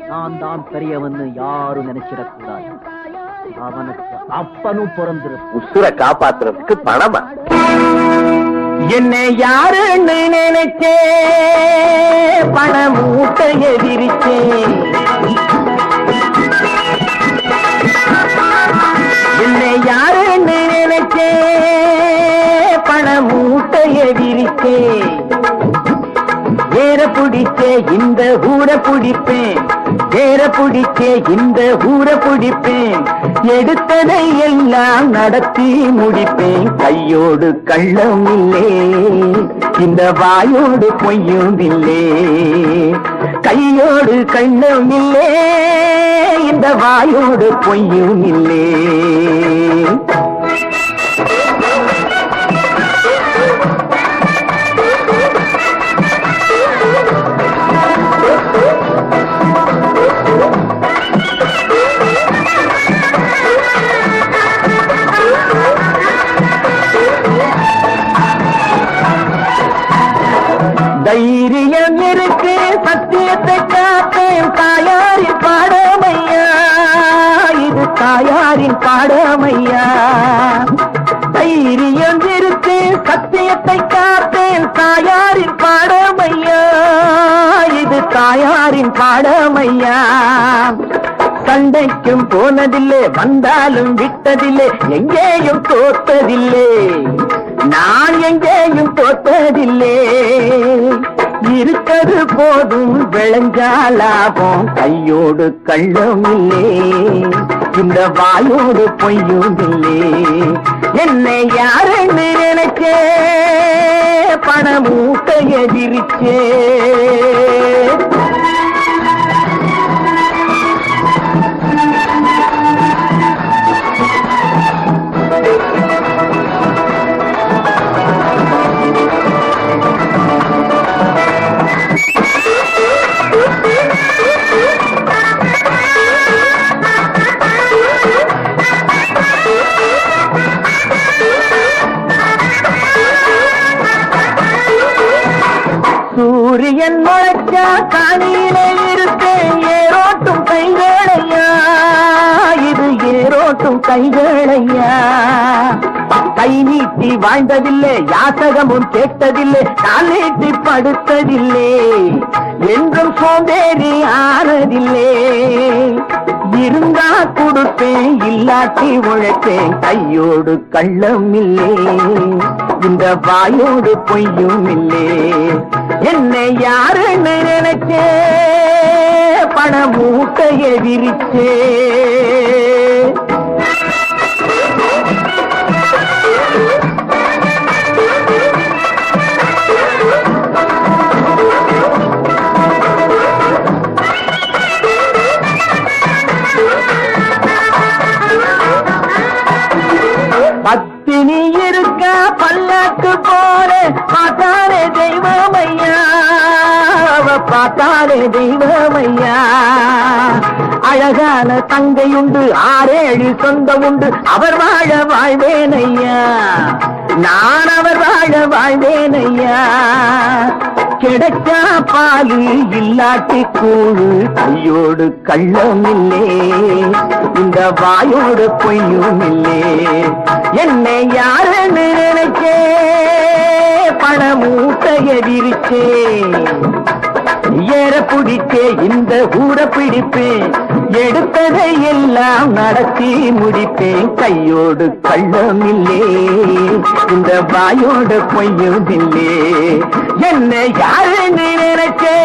நான் தான் பெரியவன்னு யாரும் நினைச்சிடக்கூடாது. அவனுக்கு அப்பனும் பிறந்திருக்கும். உசுரை காப்பாத்துறதுக்கு பணமா? என்னை யாருன்னு நினைச்சே பண மூட்டைய விரிச்சே. என்னை யாருன்னு நினைச்சே பண மூட்டைய விரிச்சே. ஏற பிடிச்சே இந்த ஊரை பிடிப்பேன், ஏற பிடிச்சே இந்த ஊரை பிடிப்பேன். எடுத்ததை எல்லாம் நடத்தி முடிப்பேன். கையோடு கள்ளம் இல்லே, இந்த வாயோடு பொய்யும் இல்லே. கையோடு கள்ளம் இல்லே, இந்த வாயோடு பொய்யும் இல்லே. தைரியம் இருக்கு சத்தியத்தை காப்பேன். தாயாரின் பாடமையா, இது தாயாரின் பாடமையா. தைரியம் இருக்கு சத்தியத்தை காப்பேன். தாயாரின் பாடமையா, இது தாயாரின் பாடமையா. சண்டைக்கும் போனதில்லை, வந்தாலும் விட்டதில்லை, எங்கேயும் தோத்ததில்லை. நான் எங்கேயும் தோத்ததில்லை. இருக்கிறது போதும் விளைஞ்சாலாகும். கையோடு கள்ளம் இல்லே, இந்த வாயோடு பொய்யும் இல்லே. என்னை யாருன்னு நினைச்சே பண மூட்டைய விரிச்சே. சூரியன் முளைச்சா காணியிலே இருப்பேன். ஏரோட்டும் கைகளையா, இது ஏரோட்டும் கைகளையா. கை நீட்டி வாழ்ந்ததில்லை, யாசகமும் கேட்டதில்லை, கால் நீட்டி படுத்ததில்லை, என்றும் சோம்பேறி ஆனதில்லை. இருந்தா கொடுப்பேன், இல்லாட்டி உழைப்பேன். கையோடு கள்ளம் இல்லே, இந்த வாயோடு பொய்யும் இல்லே. என்னை யாருன்னு நினைச்சே பண மூட்டைய விரிச்சே. பத்தினி இருக்க பல்லாக்கு போல பார்த்தாலே தெய்வமையா, பார்த்தாலே தெய்வமையா. அழகான தங்கையுண்டு, 6-7 சொந்தம் உண்டு. அவர் வாழ வாழ்வேனையா, நான் அவர் வாழ வாழ்வேனையா. கிடைச்சா பாலு, இல்லாட்டி கூழு. கையோடு கள்ளம் இல்லே, இந்த வாயோடு பொய்யும் இல்லே. என்னை யாருன்னு நினைச்சே பண மூட்டைய விரிச்சே. ஏற பிடிச்சே இந்த ஊரை பிடிப்பேன். எடுத்ததை எல்லாம் நடத்தி முடிப்பேன். கையோடு கள்ளம் இல்லே, இந்த வாயோடு பொய்யும் இல்லே. என்னை யாருன்னு நினைச்சே